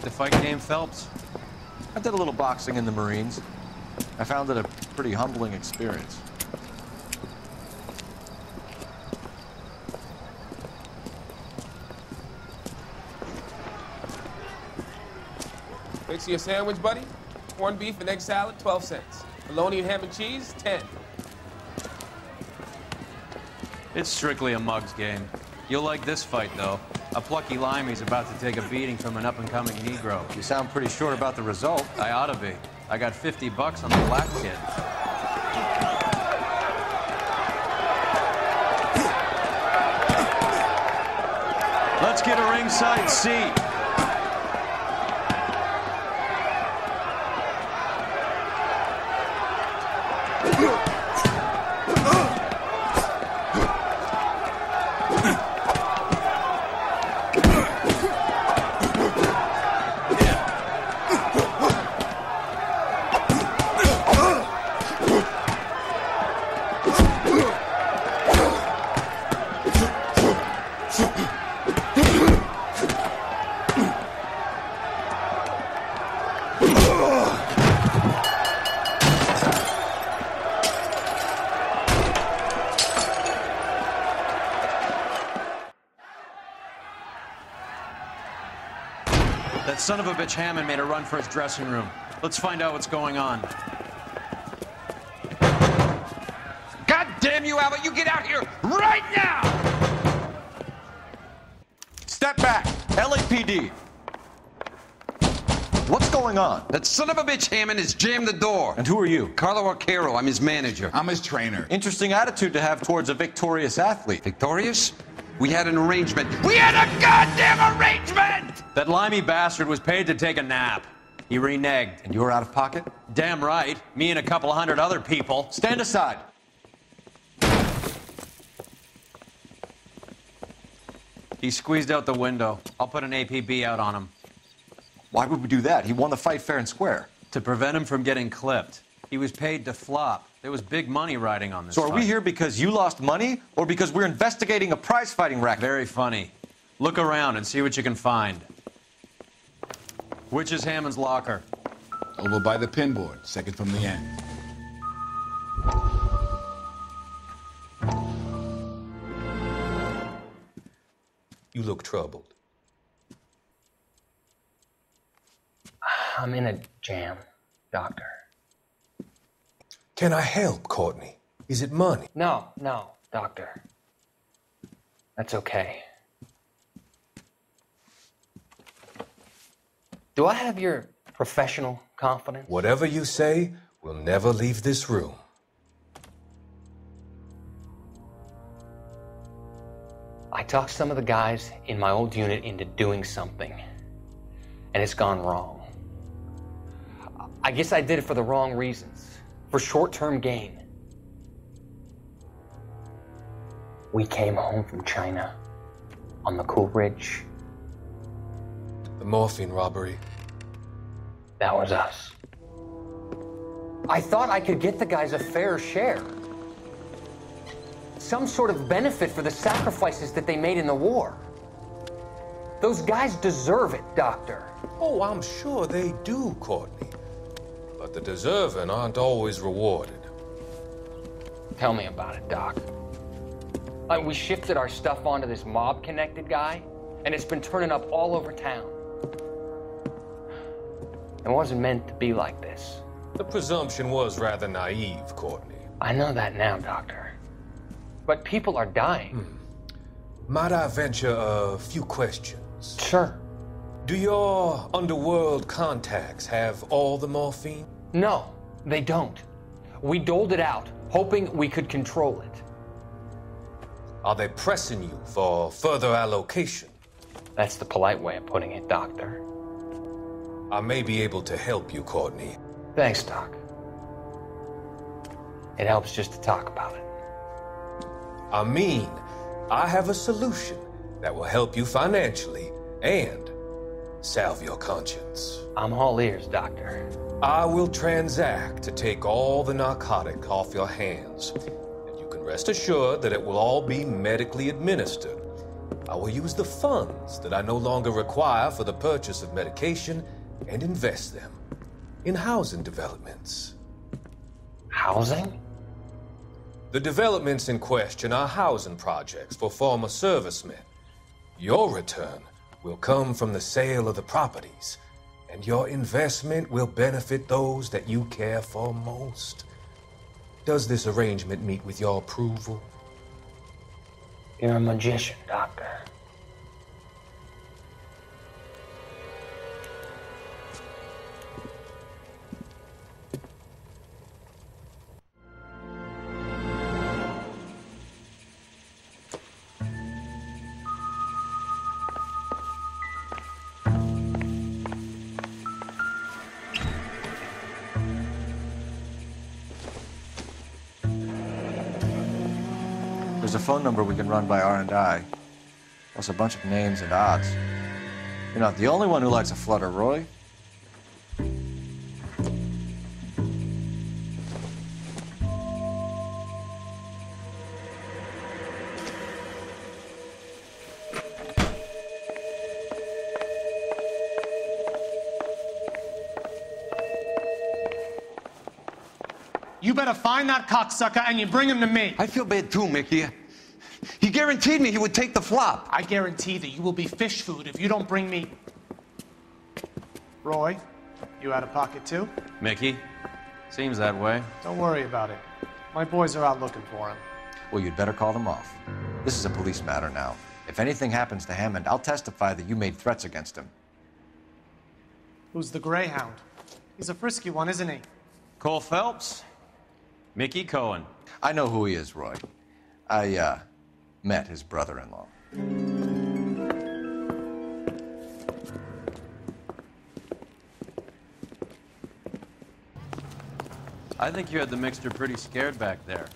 like the fight game, Phelps? I did a little boxing in the Marines. I found it a pretty humbling experience. Fix you a sandwich, buddy? Corned beef and egg salad, 12 cents. Bologna and ham and cheese, 10. It's strictly a mug's game. You'll like this fight, though. A plucky limey's about to take a beating from an up-and-coming Negro. You sound pretty sure about the result. I ought to be. I got $50 on the black kid. Let's get a ringside seat. That son of a bitch Hammond made a run for his dressing room. Let's find out what's going on. God damn you, Albert! You get out here right now! Step back! LAPD! What's going on? That son of a bitch Hammond has jammed the door. And who are you? Carlo Arcaro, I'm his manager. I'm his trainer. Interesting attitude to have towards a victorious athlete. Victorious? We had an arrangement. We had a goddamn arrangement! That limey bastard was paid to take a nap. He reneged. And you were out of pocket? Damn right. Me and a couple hundred other people. Stand aside. He squeezed out the window. I'll put an APB out on him. Why would we do that? He won the fight fair and square. To prevent him from getting clipped. He was paid to flop. There was big money riding on this So are we fight. here because you lost money or because we're investigating a prize-fighting racket? Very funny. Look around and see what you can find. Which is Hammond's locker? Over by the pinboard, second from the end. You look troubled. I'm in a jam, Doctor. Can I help, Courtney? Is it money? No, Doctor. That's okay. Do I have your professional confidence? Whatever you say, we'll never leave this room. I talked some of the guys in my old unit into doing something, and it's gone wrong. I guess I did it for the wrong reasons, for short-term gain. We came home from China on the Cool Ridge. The morphine robbery. That was us. I thought I could get the guys a fair share. Some sort of benefit for the sacrifices that they made in the war. Those guys deserve it, Doctor. Oh, I'm sure they do, Courtney. But the deserving aren't always rewarded. Tell me about it, Doc. We shifted our stuff onto this mob-connected guy, and it's been turning up all over town. It wasn't meant to be like this. The presumption was rather naive, Courtney. I know that now, Doctor. But people are dying. Might I venture a few questions? Sure. Do your underworld contacts have all the morphine? No, they don't. We doled it out, hoping we could control it. Are they pressing you for further allocation? That's the polite way of putting it, Doctor. I may be able to help you, Courtney. Thanks, Doc. It helps just to talk about it. I mean, I have a solution that will help you financially and salve your conscience. I'm all ears, Doctor. I will transact to take all the narcotic off your hands. And you can rest assured that it will all be medically administered I will use the funds that I no longer require for the purchase of medication and invest them in housing developments. Housing? The developments in question are housing projects for former servicemen. Your return will come from the sale of the properties, and your investment will benefit those that you care for most. Does this arrangement meet with your approval? You're a magician, Doctor. There's a phone number we can run by R&I, plus a bunch of names and odds. You're not the only one who likes a flutter, Roy. You better find that cocksucker and you bring him to me. I feel bad too, Mickey. He guaranteed me he would take the flop. I guarantee that you will be fish food if you don't bring me... Roy, you out of pocket too? Mickey? Seems that way. Don't worry about it. My boys are out looking for him. Well, you'd better call them off. This is a police matter now. If anything happens to Hammond, I'll testify that you made threats against him. Who's the Greyhound? He's a frisky one, isn't he? Cole Phelps? Mickey Cohen. I know who he is, Roy. I, met his brother-in-law. I think you had the mixture pretty scared back there.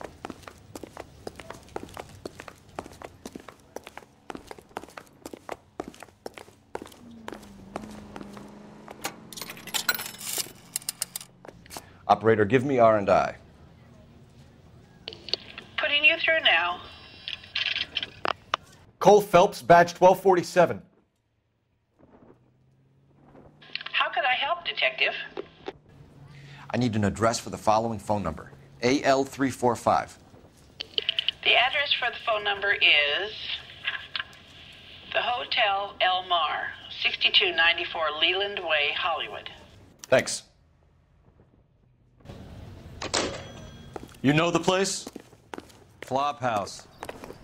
Operator, give me R&I. Putting you through now. Cole Phelps, badge 1247. How could I help, Detective? I need an address for the following phone number. AL345. The address for the phone number is the Hotel El Mar, 6294 Leland Way, Hollywood. Thanks. You know the place? Flop house.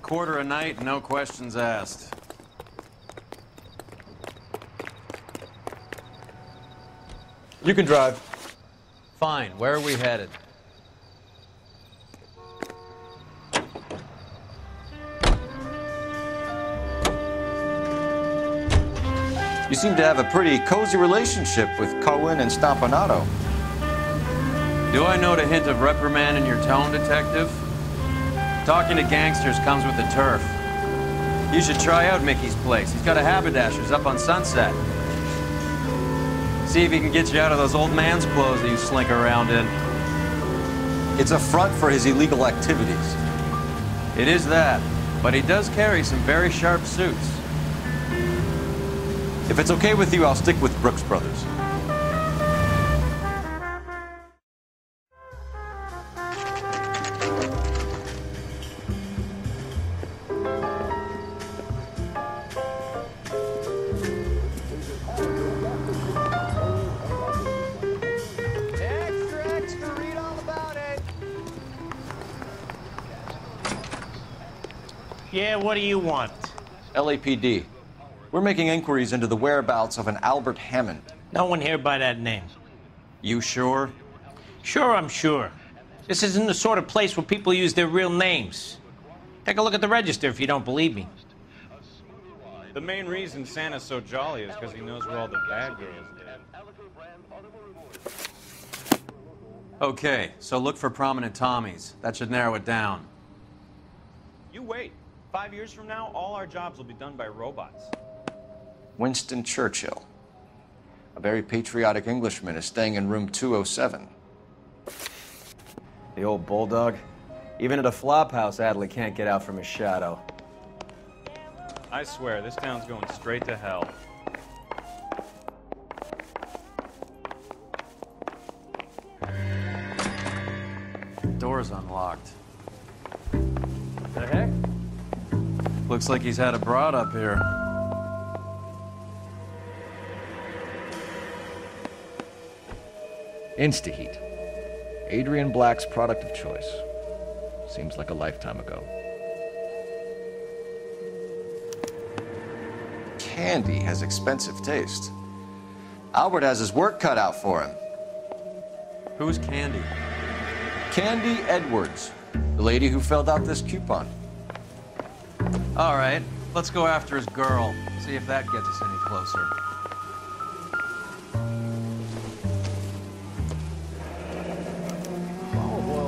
Quarter a night, no questions asked. You can drive. Fine, where are we headed? You seem to have a pretty cozy relationship with Cohen and Stompanato. Do I note a hint of reprimand in your tone, Detective? Talking to gangsters comes with the turf. You should try out Mickey's place. He's got a haberdasher's up on Sunset. See if he can get you out of those old man's clothes that you slink around in. It's a front for his illegal activities. It is that, but he does carry some very sharp suits. If it's okay with you, I'll stick with Brooks Brothers. Yeah, what do you want? LAPD. We're making inquiries into the whereabouts of an Albert Hammond. No one here by that name. You sure? Sure, I'm sure. This isn't the sort of place where people use their real names. Take a look at the register if you don't believe me. The main reason Santa's so jolly is because he knows where all the bad girls live. Okay, so look for prominent Tommies. That should narrow it down. You wait. 5 years from now, all our jobs will be done by robots. Winston Churchill. A very patriotic Englishman is staying in room 207. The old bulldog. Even at a flop house, Adley can't get out from his shadow. I swear, this town's going straight to hell. Door's unlocked. The heck? Looks like he's had a broad up here. Insta-heat. Adrian Black's product of choice. Seems like a lifetime ago. Candy has expensive taste. Albert has his work cut out for him. Who's Candy? Candy Edwards, the lady who filled out this coupon. All right, let's go after his girl. See if that gets us any closer.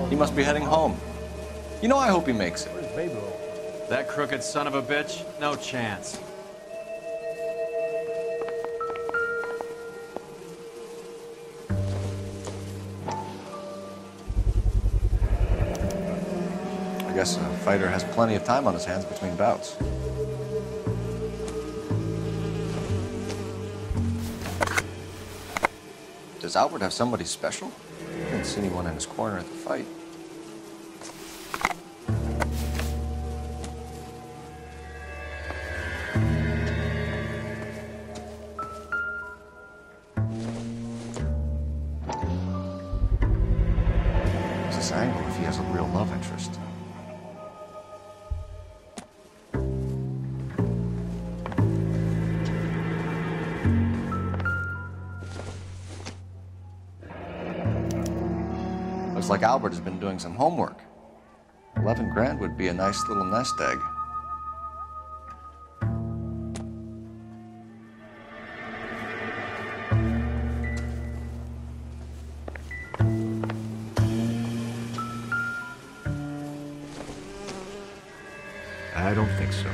He must be heading home. You know, I hope he makes it. That crooked son of a bitch? No chance. I guess a fighter has plenty of time on his hands between bouts. Does Albert have somebody special? I didn't see anyone in his corner at the fight. What's this angle if he has a real love interest? Looks like Albert has been doing some homework. 11 grand would be a nice little nest egg. I don't think so.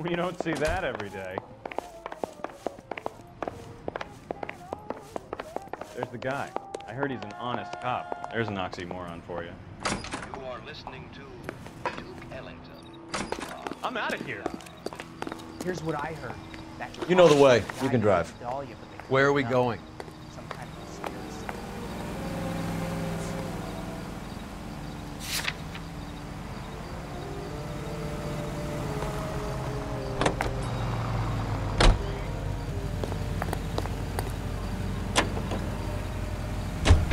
You don't see that every day. There's the guy. I heard he's an honest cop. There's an oxymoron for you. You are listening to Duke Ellington. I'm out of here. Here's what I heard. You know the way. You can drive. Where are we going? Some kind of conspiracy.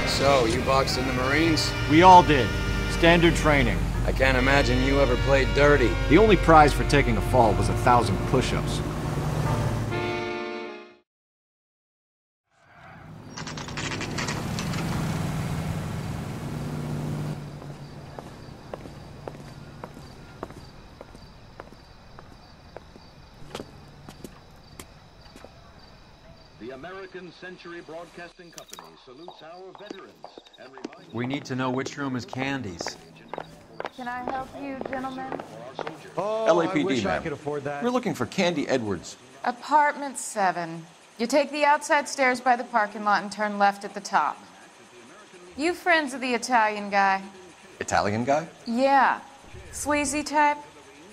So, you boxed in the Marines? We all did. Standard training. I can't imagine you ever played dirty. The only prize for taking a fall was 1,000 push-ups. The American Century Broadcasting Company salutes our veterans and reminds... We need to know which room is Candy's. Can I help you, gentlemen? Oh, LAPD, I wish I ma'am. could afford that. We're looking for Candy Edwards. Apartment 7. You take the outside stairs by the parking lot and turn left at the top. You friends of the Italian guy? Italian guy? Yeah. Sleazy type?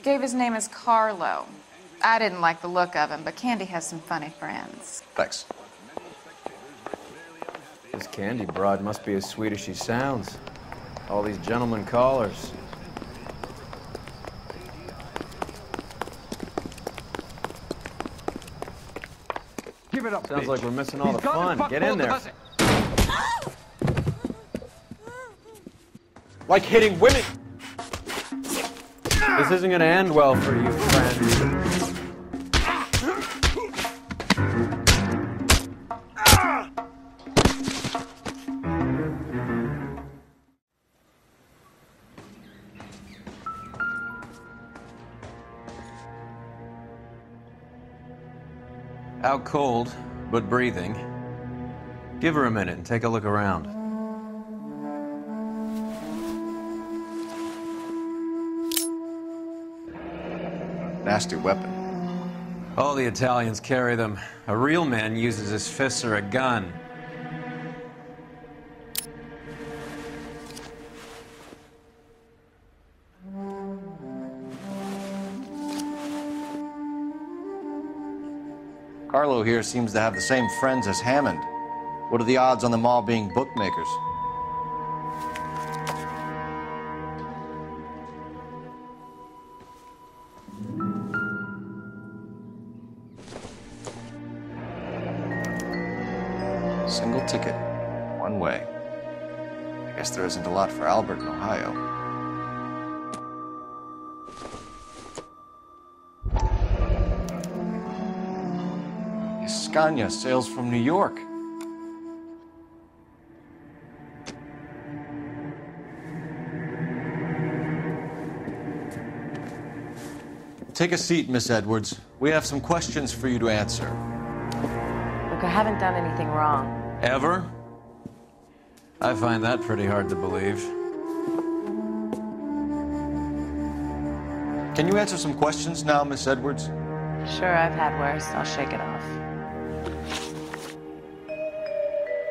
Gave his name as Carlo. I didn't like the look of him, but Candy has some funny friends. Thanks. This Candy broad must be as sweet as she sounds. All these gentlemen callers. Give it up, Sounds bitch. like we're missing all He's the gonna fun. fuck Get in both there. of us. Like hitting women. This isn't gonna end well for you, friend. Out cold, but breathing. Give her a minute and take a look around. Nasty weapon. All the Italians carry them. A real man uses his fists or a gun. Carlo here seems to have the same friends as Hammond. What are the odds on them all being bookmakers? Single ticket, one way. I guess there isn't a lot for Albert in Ohio. Scania sails from New York. Take a seat, Miss Edwards. We have some questions for you to answer. Look, I haven't done anything wrong. Ever? I find that pretty hard to believe. Can you answer some questions now, Miss Edwards? Sure, I've had worse. I'll shake it off.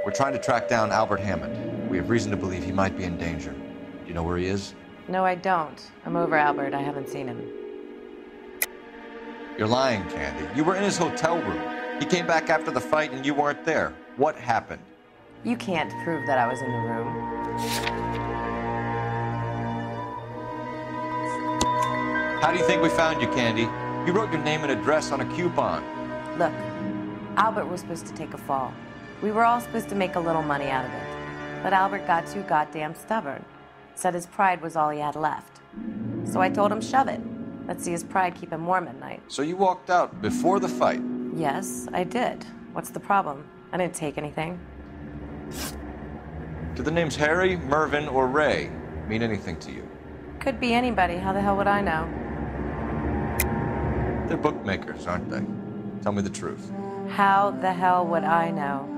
We're trying to track down Albert Hammond. We have reason to believe he might be in danger. Do you know where he is? No, I don't. I'm over Albert. I haven't seen him. You're lying, Candy. You were in his hotel room. He came back after the fight and you weren't there. What happened? You can't prove that I was in the room. How do you think we found you, Candy? You wrote your name and address on a coupon. Look, Albert was supposed to take a fall. We were all supposed to make a little money out of it. But Albert got too goddamn stubborn. Said his pride was all he had left. So I told him, shove it. Let's see his pride keep him warm at night. So you walked out before the fight? Yes, I did. What's the problem? I didn't take anything. Do the names Harry, Mervyn, or Ray mean anything to you? Could be anybody. How the hell would I know? They're bookmakers, aren't they? Tell me the truth. How the hell would I know?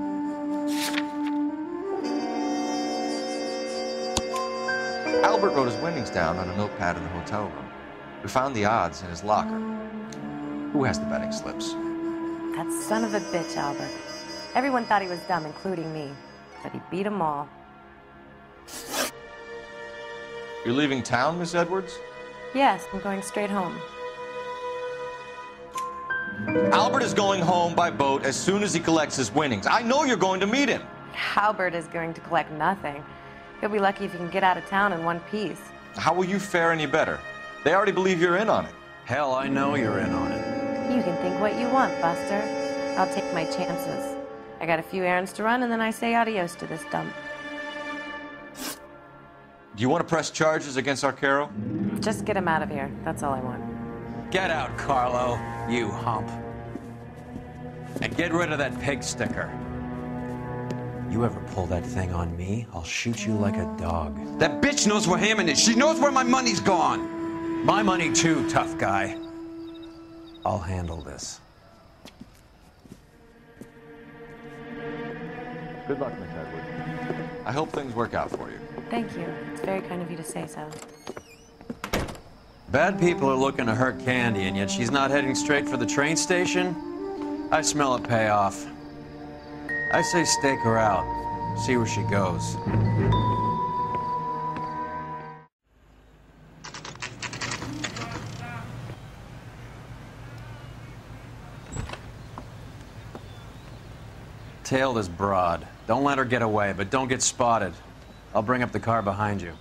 Albert wrote his winnings down on a notepad in the hotel room. We found the odds in his locker. Who has the betting slips? That son of a bitch, Albert. Everyone thought he was dumb, including me. But he beat them all. You're leaving town, Miss Edwards? Yes, I'm going straight home. Albert is going home by boat as soon as he collects his winnings. I know you're going to meet him. Albert is going to collect nothing. He'll be lucky if he can get out of town in one piece. How will you fare any better? They already believe you're in on it. Hell, I know you're in on it. You can think what you want, Buster. I'll take my chances. I got a few errands to run, and then I say adios to this dump. Do you want to press charges against Arcaro? Just get him out of here. That's all I want. Get out, Carlo, you hump. And get rid of that pig sticker. You ever pull that thing on me, I'll shoot you like a dog. That bitch knows where Hammond is. She knows where my money's gone. My money too, tough guy. I'll handle this. Good luck, Miss Edwards. I hope things work out for you. Thank you. It's very kind of you to say so. Bad people are looking to hurt Candy, and yet she's not heading straight for the train station? I smell a payoff. I say stake her out. See where she goes. Tail this broad. Don't let her get away, but don't get spotted. I'll bring up the car behind you.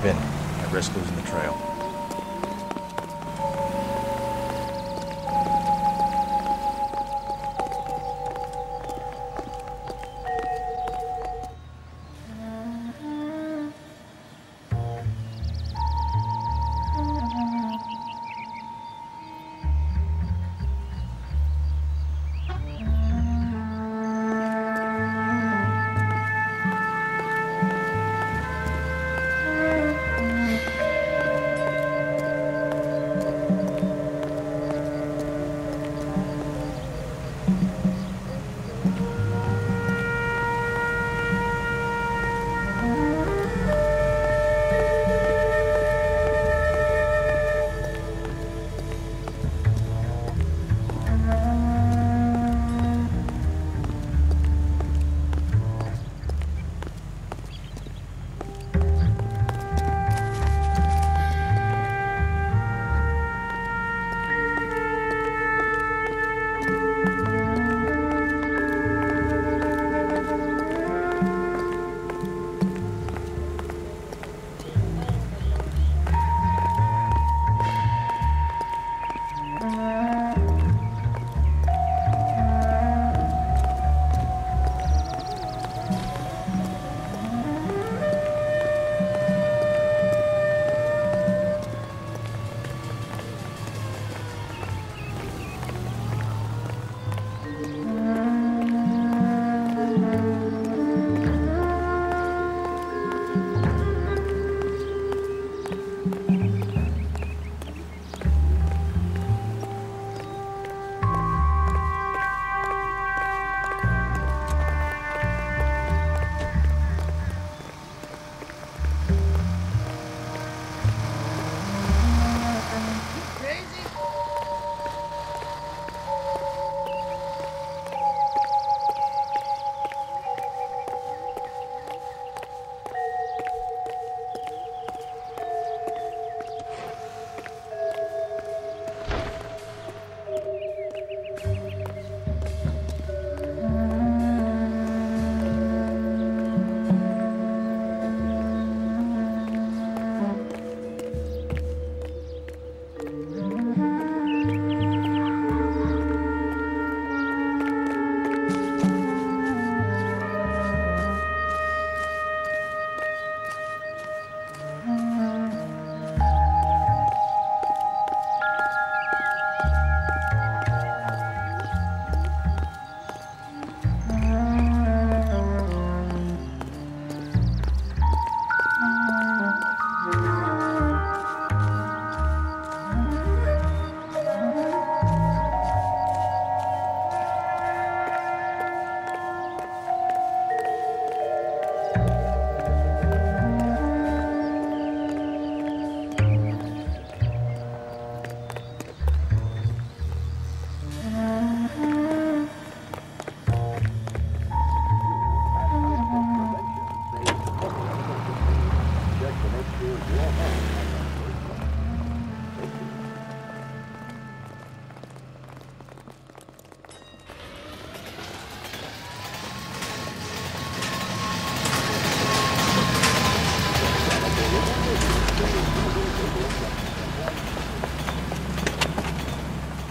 keep in. At risk losing the trail.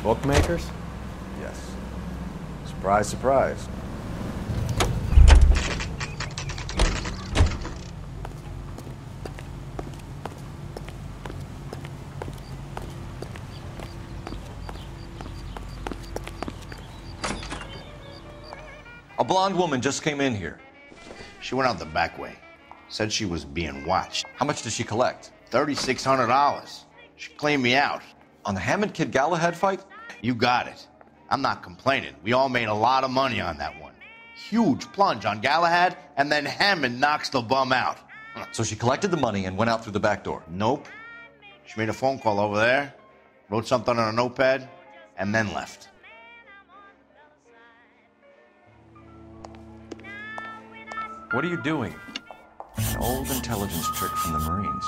Bookmakers? Yes. Surprise, surprise. A blonde woman just came in here. She went out the back way. Said she was being watched. How much did she collect? $3,600. She cleaned me out. On the Hammond Kid Galahad fight? You got it. I'm not complaining. We all made a lot of money on that one. Huge plunge on Galahad, and then Hammond knocks the bum out. So she collected the money and went out through the back door? Nope. She made a phone call over there, wrote something on a notepad, and then left. What are you doing? An old intelligence trick from the Marines.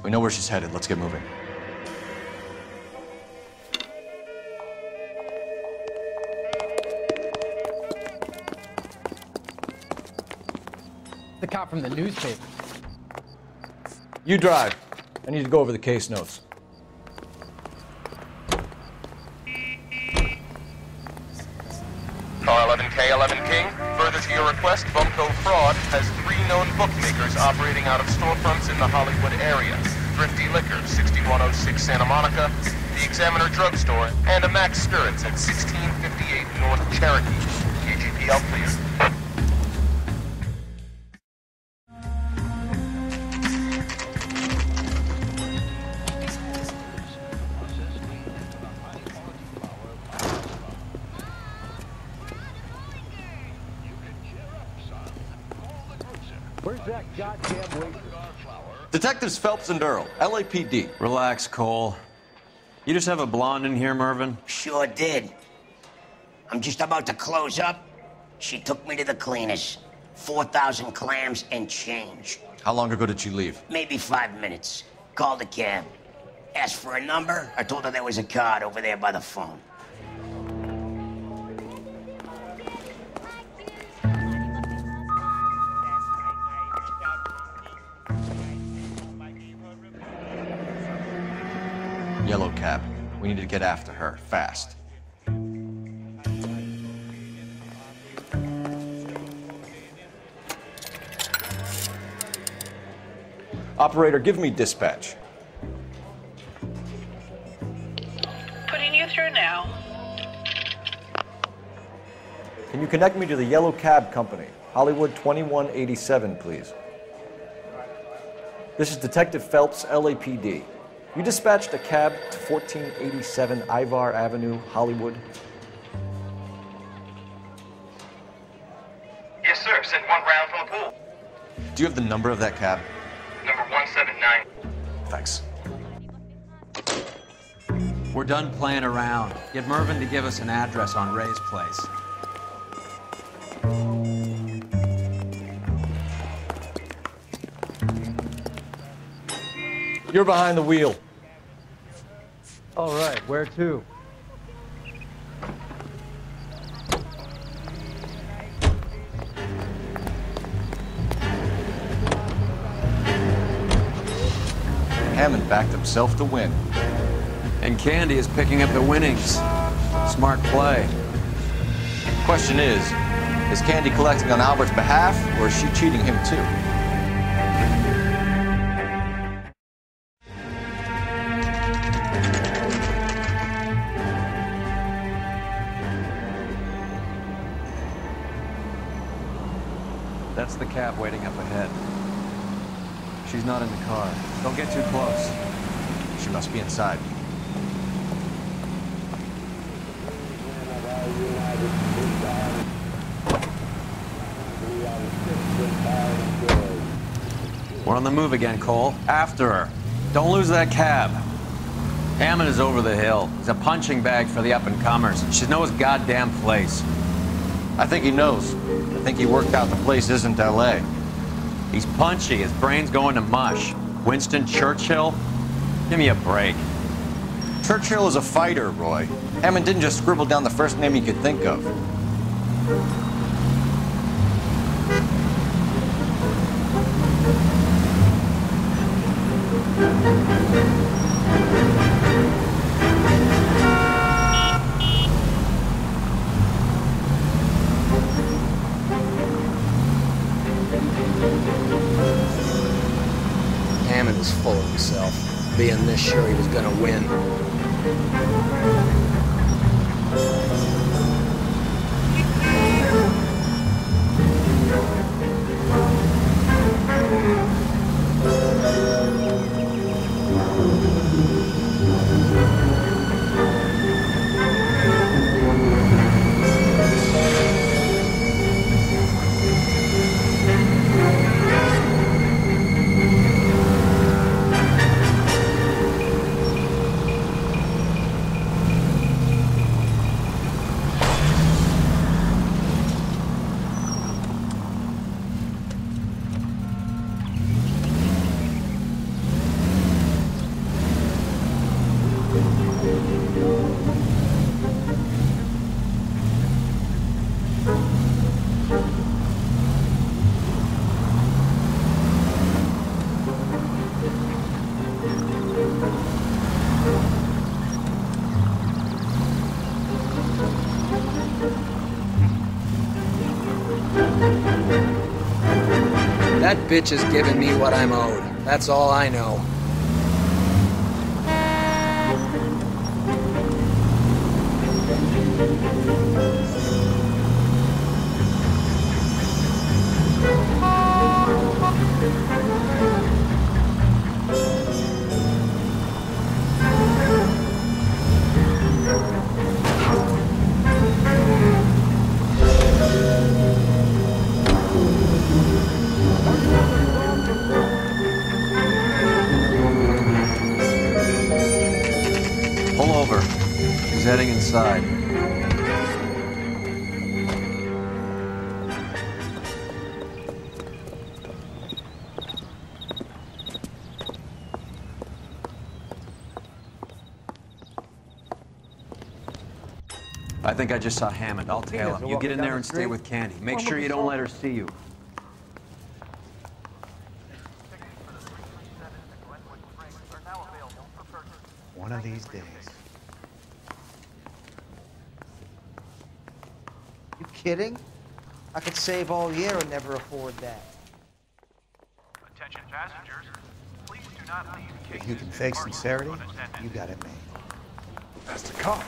We know where she's headed. Let's get moving. The cop from the newspaper. You drive. I need to go over the case notes. R11K11 King, further to your request, Bumco Fraud has 3 known bookmakers operating out of storefronts in the Hollywood area. Thrifty Liquor, 6106 Santa Monica, the Examiner Drugstore, and a Max Spirits at 1658 North Cherokee. KGPL clear. Where's that goddamn waiter? Detectives Phelps and Earl, LAPD. Relax, Cole. You just have a blonde in here, Mervyn? Sure did. I'm just about to close up. She took me to the cleaners. 4,000 clams and change. How long ago did she leave? Maybe 5 minutes. Called a cab. Asked for a number. I told her there was a card over there by the phone. Yellow cab. We need to get after her, fast. Operator, give me dispatch. Putting you through now. Can you connect me to the Yellow Cab Company? Hollywood 2187, please. This is Detective Phelps, LAPD. You dispatched a cab to 1487 Ivar Avenue, Hollywood. Yes, sir. Sent 1 round from the pool. Do you have the number of that cab? Number 179. Thanks. We're done playing around. Get Mervyn to give us an address on Ray's place. You're behind the wheel. All right, where to? Hammond backed himself to win. And Candy is picking up the winnings. Smart play. Question is Candy collecting on Albert's behalf, or is she cheating him too? That's the cab waiting up ahead. She's not in the car. Don't get too close. She must be inside. We're on the move again, Cole. After her. Don't lose that cab. Hammond is over the hill. He's a punching bag for the up-and-comers. She knows his goddamn place. I think he knows. I think he worked out the place isn't L.A. He's punchy. His brain's going to mush. Winston Churchill? Give me a break. Churchill is a fighter, Roy. Hammond didn't just scribble down the first name he could think of. Hammond was full of himself, being this sure he was gonna win. That bitch is giving me what I'm owed. That's all I know. Pull over. He's heading inside. I think I just saw Hammond. I'll tail him. You get in there and stay with Candy. Make sure you don't let her see you. One of these days. You kidding? I could save all year and never afford that. Attention passengers, please do not leave. If you can fake sincerity, you got it made. That's the cop.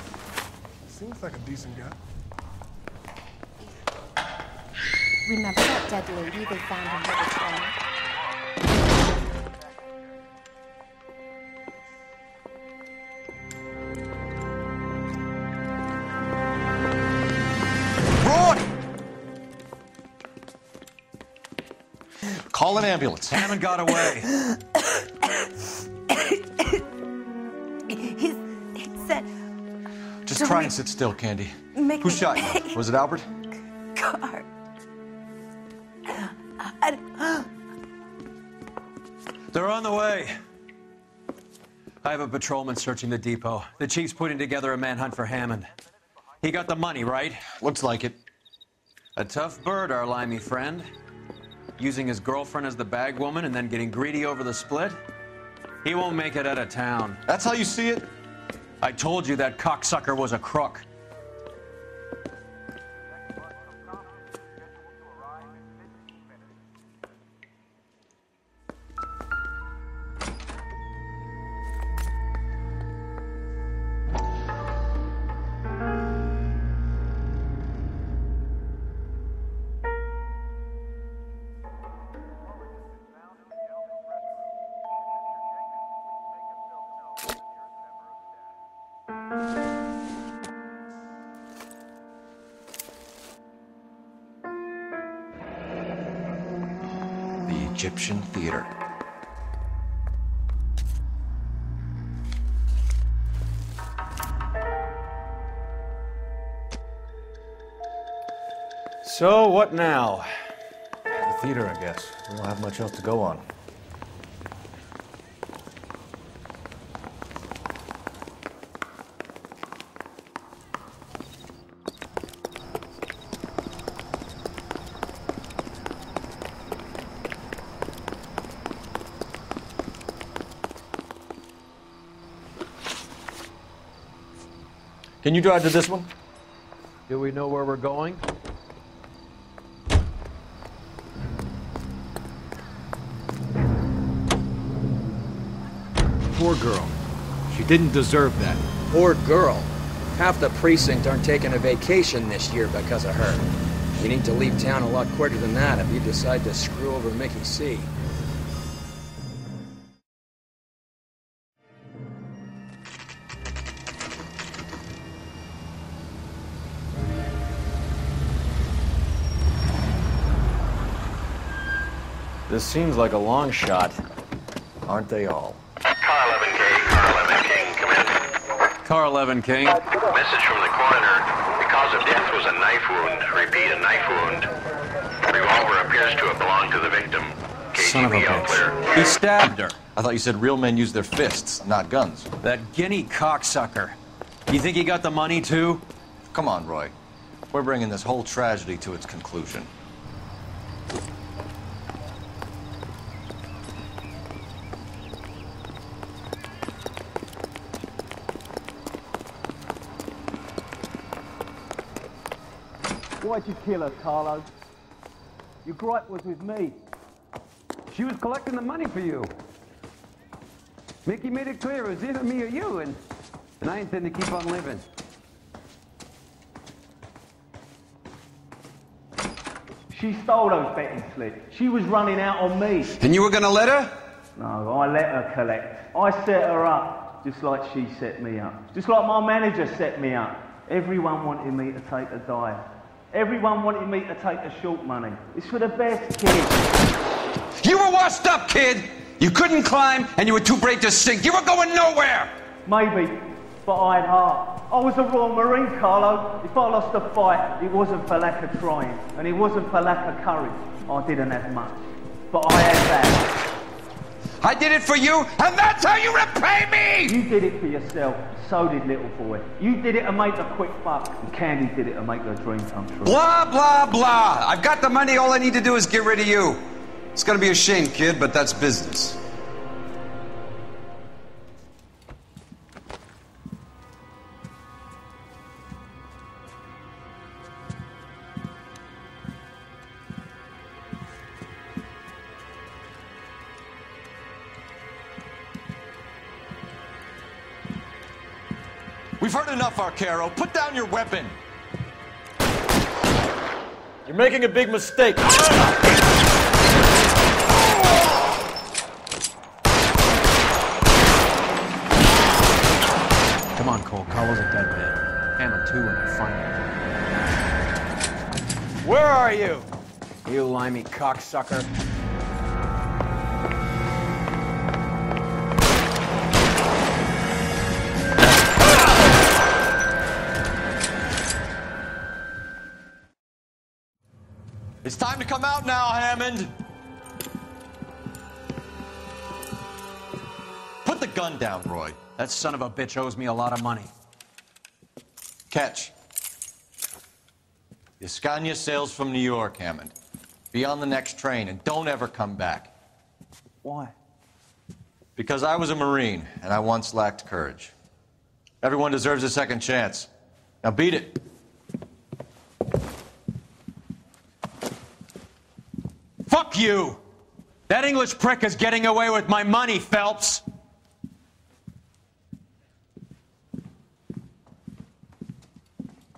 Seems like a decent guy. Remember that dead lady they found in the train? Call an ambulance. Hammond got away. He said... Just try and sit still, Candy. Make Who me shot you? pay. Was it Albert? Car. They're on the way. I have a patrolman searching the depot. The chief's putting together a manhunt for Hammond. He got the money, right? Looks like it. A tough bird, our limey friend. Using his girlfriend as the bag woman and then getting greedy over the split. He won't make it out of town. That's how you see it? I told you that cocksucker was a crook. The Egyptian Theater. So, what now? The theater, I guess. We don't have much else to go on. Can you drive to this one? Do we know where we're going? Poor girl. She didn't deserve that. Poor girl. Half the precinct aren't taking a vacation this year because of her. You need to leave town a lot quicker than that if you decide to screw over Mickey C. This seems like a long shot. Aren't they all? Car 11K, Car 11 King, come in. Car 11 King. Message from the coroner. The cause of death was a knife wound. Repeat, a knife wound. Revolver appears to have belonged to the victim. Son of a KGB all clear. bitch. He stabbed her. I thought you said real men use their fists, not guns. That guinea cocksucker. You think he got the money too? Come on, Roy. We're bringing this whole tragedy to its conclusion. Why'd you kill her, Carlo? Your gripe was with me. She was collecting the money for you. Mickey made it clear it was either me or you, and I intend to keep on living. She stole those betting slips. She was running out on me. And you were gonna let her? No, I let her collect. I set her up, just like she set me up. Just like my manager set me up. Everyone wanted me to take a dive. Everyone wanted me to take the short money. It's for the best, kid. You were washed up, kid! You couldn't climb, and you were too brave to sink. You were going nowhere! Maybe, but I had heart. I was a Royal Marine, Carlo. If I lost a fight, it wasn't for lack of trying, and it wasn't for lack of courage. I didn't have much, but I had that. I did it for you, and that's how you repay me! You did it for yourself. So did little boy. You did it to make a quick buck, and Candy did it to make her dream come true. Blah, blah, blah. I've got the money. All I need to do is get rid of you. It's gonna be a shame, kid, but that's business. We've heard enough, Arcaro. Put down your weapon. You're making a big mistake. Come on, Cole. Carlo's a dead man. Handle 2 when I find him. Where are you? You limey cocksucker. It's time to come out now, Hammond. Put the gun down, Roy. That son of a bitch owes me a lot of money. Catch. The Scania sails from New York, Hammond. Be on the next train and don't ever come back. Why? Because I was a Marine and I once lacked courage. Everyone deserves a second chance. Now beat it. Fuck you! That English prick is getting away with my money, Phelps!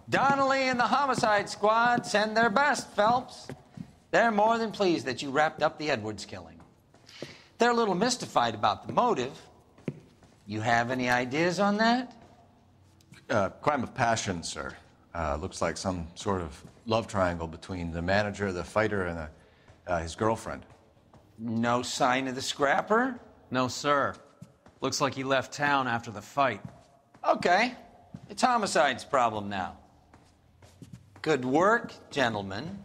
Donnelly and the homicide squad send their best, Phelps. They're more than pleased that you wrapped up the Edwards killing. They're a little mystified about the motive. You have any ideas on that? Crime of passion, sir. Looks like some sort of love triangle between the manager, the fighter, and his girlfriend. No sign of the scrapper? No, sir. Looks like he left town after the fight. Okay. It's homicide's problem now. Good work, gentlemen.